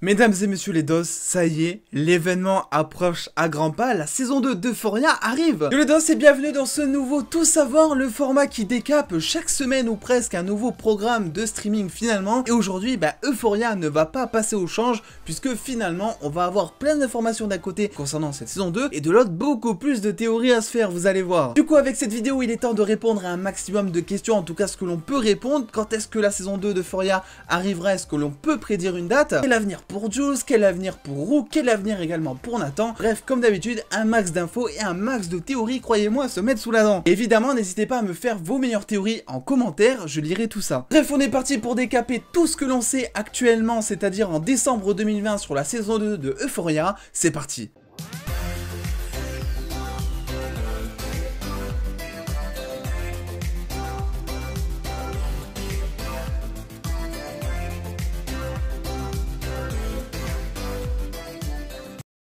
Mesdames et messieurs les dos, ça y est, l'événement approche à grands pas, la saison 2 d'Euphoria arrive. Yo les dos et bienvenue dans ce nouveau Tout Savoir, le format qui décape chaque semaine ou presque un nouveau programme de streaming finalement. Et aujourd'hui, Euphoria ne va pas passer au change puisque finalement on va avoir plein d'informations d'un côté concernant cette saison 2 et de l'autre beaucoup plus de théories à se faire, vous allez voir. Du coup avec cette vidéo il est temps de répondre à un maximum de questions, en tout cas ce que l'on peut répondre. Quand est-ce que la saison 2 d'Euphoria arrivera? Est-ce que l'on peut prédire une date? Quel avenir pour Jules, quel avenir pour Roux, quel avenir également pour Nathan. Bref, comme d'habitude, un max d'infos et un max de théories, croyez-moi, à se mettre sous la dent. Et évidemment, n'hésitez pas à me faire vos meilleures théories en commentaire, je lirai tout ça. Bref, on est parti pour décaper tout ce que l'on sait actuellement, c'est-à-dire en décembre 2020 sur la saison 2 de Euphoria. C'est parti.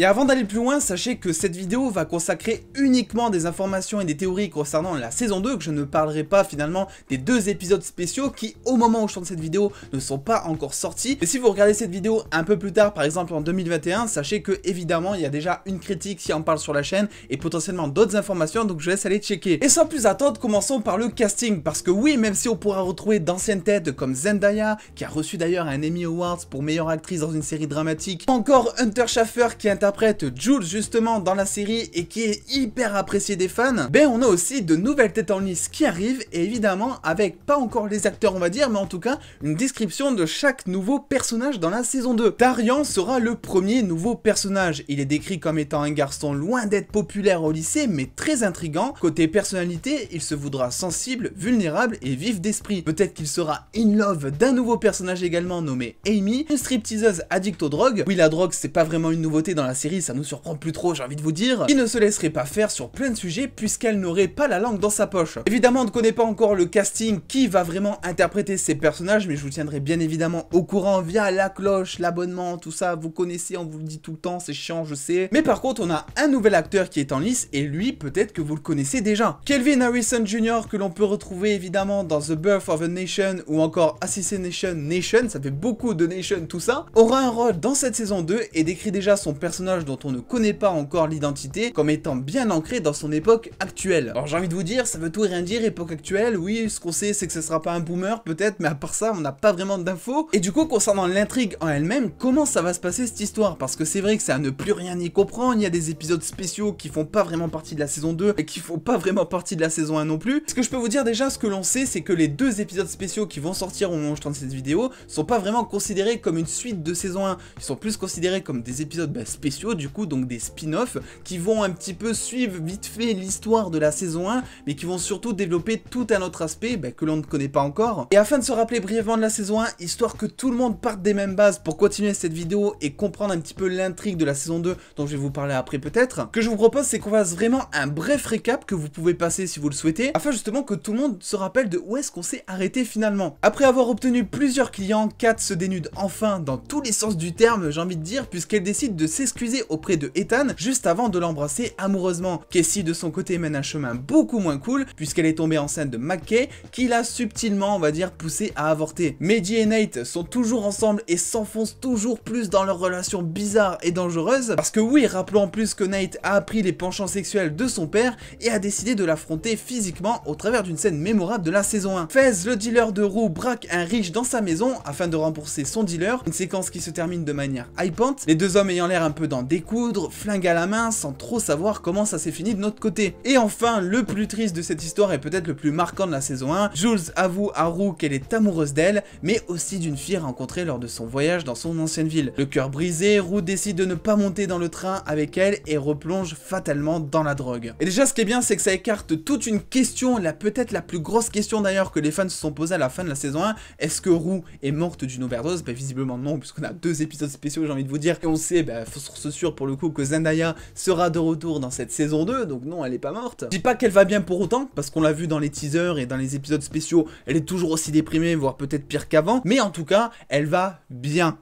Et avant d'aller plus loin, sachez que cette vidéo va consacrer uniquement des informations et des théories concernant la saison 2, que je ne parlerai pas finalement des deux épisodes spéciaux qui, au moment où je tourne cette vidéo, ne sont pas encore sortis. Et si vous regardez cette vidéo un peu plus tard, par exemple en 2021, sachez que évidemment il y a déjà une critique qui en parle sur la chaîne et potentiellement d'autres informations, donc je laisse aller checker. Et sans plus attendre, commençons par le casting, parce que oui, même si on pourra retrouver d'anciennes têtes comme Zendaya, qui a reçu d'ailleurs un Emmy Awards pour meilleure actrice dans une série dramatique, encore Hunter Schafer qui interprète Jules justement dans la série et qui est hyper apprécié des fans, on a aussi de nouvelles têtes en lice qui arrivent et évidemment avec pas encore les acteurs on va dire, mais en tout cas une description de chaque nouveau personnage dans la saison 2. Tarian sera le premier nouveau personnage. Il est décrit comme étant un garçon loin d'être populaire au lycée mais très intriguant. Côté personnalité, il se voudra sensible, vulnérable et vif d'esprit. Peut-être qu'il sera in love d'un nouveau personnage également nommé Amy, une stripteaseuse addict aux drogues. Oui, la drogue c'est pas vraiment une nouveauté dans la série, ça nous surprend plus trop, j'ai envie de vous dire, qui ne se laisserait pas faire sur plein de sujets puisqu'elle n'aurait pas la langue dans sa poche. Évidemment, on ne connaît pas encore le casting, qui va vraiment interpréter ces personnages, mais je vous tiendrai bien évidemment au courant via la cloche, l'abonnement, tout ça, vous connaissez, on vous le dit tout le temps, c'est chiant, je sais. Mais par contre, on a un nouvel acteur qui est en lice, et lui, peut-être que vous le connaissez déjà. Kelvin Harrison Jr., que l'on peut retrouver évidemment dans The Birth of a Nation, ou encore Assassination Nation, ça fait beaucoup de Nation tout ça, aura un rôle dans cette saison 2, et décrit déjà son personnage dont on ne connaît pas encore l'identité comme étant bien ancré dans son époque actuelle. Alors j'ai envie de vous dire, ça veut tout et rien dire, époque actuelle, oui, ce qu'on sait c'est que ce sera pas un boomer peut-être, mais à part ça on n'a pas vraiment d'infos. Et du coup concernant l'intrigue en elle-même, comment ça va se passer cette histoire? Parce que c'est vrai que c'est à ne plus rien y comprendre, il y a des épisodes spéciaux qui font pas vraiment partie de la saison 2 et qui font pas vraiment partie de la saison 1 non plus. Ce que je peux vous dire déjà, ce que l'on sait, c'est que les deux épisodes spéciaux qui vont sortir au moment où je tourne cette vidéo sont pas vraiment considérés comme une suite de saison 1, ils sont plus considérés comme des épisodes spéciaux du coup, donc des spin-offs qui vont un petit peu suivre vite fait l'histoire de la saison 1 mais qui vont surtout développer tout un autre aspect que l'on ne connaît pas encore. Et afin de se rappeler brièvement de la saison 1, histoire que tout le monde parte des mêmes bases pour continuer cette vidéo et comprendre un petit peu l'intrigue de la saison 2 dont je vais vous parler après peut-être, ce que je vous propose c'est qu'on fasse vraiment un bref récap que vous pouvez passer si vous le souhaitez, afin justement que tout le monde se rappelle de où est-ce qu'on s'est arrêté finalement. Après avoir obtenu plusieurs clients, Kat se dénude enfin dans tous les sens du terme, j'ai envie de dire, puisqu'elle décide de s'excuser auprès de Ethan juste avant de l'embrasser amoureusement. Cassie de son côté mène un chemin beaucoup moins cool puisqu'elle est tombée enceinte de McKay qui l'a subtilement on va dire poussé à avorter. Maddie et Nate sont toujours ensemble et s'enfoncent toujours plus dans leur relation bizarre et dangereuse parce que oui, rappelons en plus que Nate a appris les penchants sexuels de son père et a décidé de l'affronter physiquement au travers d'une scène mémorable de la saison 1. Fez, le dealer de Roux, braque un riche dans sa maison afin de rembourser son dealer, une séquence qui se termine de manière hypante, les deux hommes ayant l'air un peu d'en découdre, flingue à la main sans trop savoir comment ça s'est fini de notre côté. Et enfin, le plus triste de cette histoire et peut-être le plus marquant de la saison 1, Jules avoue à Roux qu'elle est amoureuse d'elle, mais aussi d'une fille rencontrée lors de son voyage dans son ancienne ville. Le cœur brisé, Roux décide de ne pas monter dans le train avec elle et replonge fatalement dans la drogue. Et déjà ce qui est bien c'est que ça écarte toute une question, peut-être la plus grosse question d'ailleurs que les fans se sont posés à la fin de la saison 1, est-ce que Roux est morte d'une overdose? Visiblement non, puisqu'on a deux épisodes spéciaux j'ai envie de vous dire, et on sait, faut se sûr pour le coup que Zendaya sera de retour dans cette saison 2, donc non, elle est pas morte. Je dis pas qu'elle va bien pour autant, parce qu'on l'a vu dans les teasers et dans les épisodes spéciaux, elle est toujours aussi déprimée, voire peut-être pire qu'avant, mais en tout cas, elle va bien.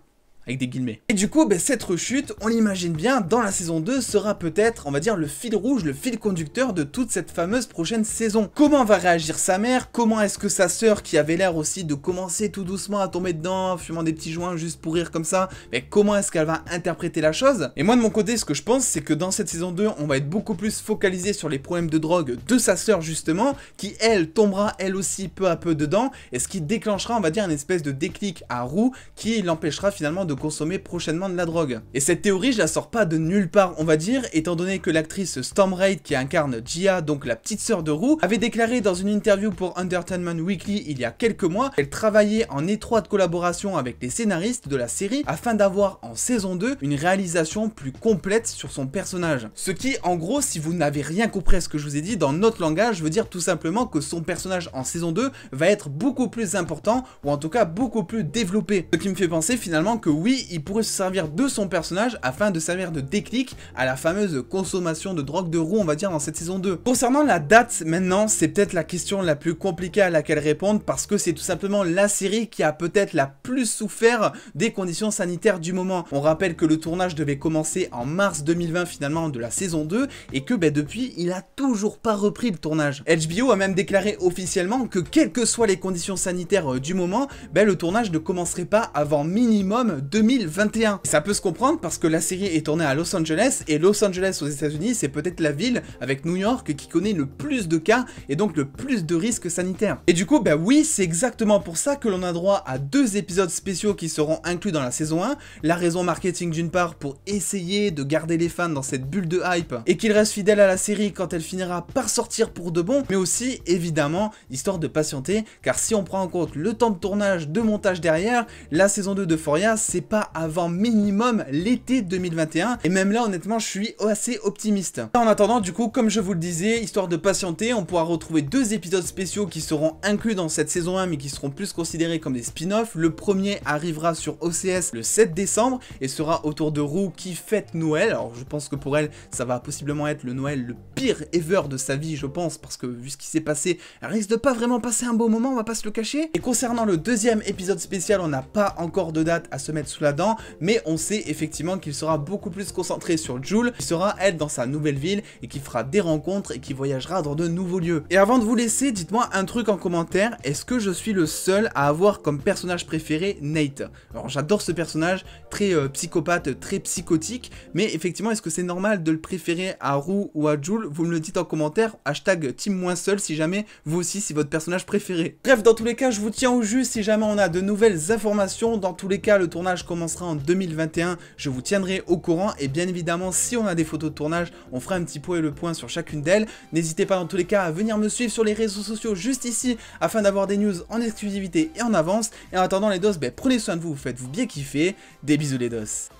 avec des guillemets. Et du coup, cette rechute, on l'imagine bien, dans la saison 2 sera peut-être, on va dire, le fil rouge, le fil conducteur de toute cette fameuse prochaine saison. Comment va réagir sa mère? Comment est-ce que sa sœur, qui avait l'air aussi de commencer tout doucement à tomber dedans, fumant des petits joints juste pour rire comme ça, comment est-ce qu'elle va interpréter la chose? Et moi de mon côté, ce que je pense, c'est que dans cette saison 2, on va être beaucoup plus focalisé sur les problèmes de drogue de sa sœur justement, qui elle tombera elle aussi peu à peu dedans, et ce qui déclenchera, on va dire, une espèce de déclic à Rue, qui l'empêchera finalement de consommer prochainement de la drogue. Et cette théorie, je la sors pas de nulle part, on va dire, étant donné que l'actrice Storm Reid, qui incarne Gia, donc la petite sœur de Rue, avait déclaré dans une interview pour Entertainment Weekly il y a quelques mois qu'elle travaillait en étroite collaboration avec les scénaristes de la série afin d'avoir en saison 2 une réalisation plus complète sur son personnage. Ce qui, en gros, si vous n'avez rien compris à ce que je vous ai dit, dans notre langage, veut dire tout simplement que son personnage en saison 2 va être beaucoup plus important, ou en tout cas beaucoup plus développé. Ce qui me fait penser finalement que oui, il pourrait se servir de son personnage afin de servir de déclic à la fameuse consommation de drogue de Rue, on va dire, dans cette saison 2. Concernant la date, maintenant, c'est peut-être la question la plus compliquée à laquelle répondre, parce que c'est tout simplement la série qui a peut-être la plus souffert des conditions sanitaires du moment. On rappelle que le tournage devait commencer en mars 2020 finalement de la saison 2, et que depuis, il a toujours pas repris le tournage. HBO a même déclaré officiellement que quelles que soient les conditions sanitaires du moment, le tournage ne commencerait pas avant minimum 2021. Et ça peut se comprendre parce que la série est tournée à Los Angeles, et Los Angeles aux États-Unis, c'est peut-être la ville avec New York qui connaît le plus de cas et donc le plus de risques sanitaires. Et du coup, oui, c'est exactement pour ça que l'on a droit à 2 épisodes spéciaux qui seront inclus dans la saison 1. La raison marketing d'une part pour essayer de garder les fans dans cette bulle de hype et qu'ils restent fidèles à la série quand elle finira par sortir pour de bon, mais aussi évidemment histoire de patienter, car si on prend en compte le temps de tournage, de montage derrière, la saison 2 d'Euphoria c'est pas avant minimum l'été 2021, et même là honnêtement je suis assez optimiste. En attendant, du coup, comme je vous le disais, histoire de patienter, on pourra retrouver 2 épisodes spéciaux qui seront inclus dans cette saison 1 mais qui seront plus considérés comme des spin-offs. Le premier arrivera sur OCS le 7 décembre et sera autour de Rue qui fête Noël. Alors je pense que pour elle ça va possiblement être le Noël le pire ever de sa vie, je pense, parce que vu ce qui s'est passé, elle risque de pas vraiment passer un beau moment, on va pas se le cacher. Et concernant le deuxième épisode spécial, on n'a pas encore de date à se mettre sous la dent, mais on sait effectivement qu'il sera beaucoup plus concentré sur Jules, qui sera elle dans sa nouvelle ville et qui fera des rencontres et qui voyagera dans de nouveaux lieux. Et avant de vous laisser, dites-moi un truc en commentaire, est-ce que je suis le seul à avoir comme personnage préféré Nate? Alors j'adore ce personnage, très psychopathe, très psychotique, mais effectivement est-ce que c'est normal de le préférer à Rue ou à Jules? Vous me le dites en commentaire, hashtag team moins seul si jamais vous aussi c'est votre personnage préféré. Bref, dans tous les cas je vous tiens au jus si jamais on a de nouvelles informations. Dans tous les cas le tournage commencera en 2021, je vous tiendrai au courant, et bien évidemment si on a des photos de tournage on fera un petit pot et le point sur chacune d'elles. N'hésitez pas dans tous les cas à venir me suivre sur les réseaux sociaux juste ici afin d'avoir des news en exclusivité et en avance. Et en attendant les dos, prenez soin de vous, faites-vous bien kiffer, des bisous les dos.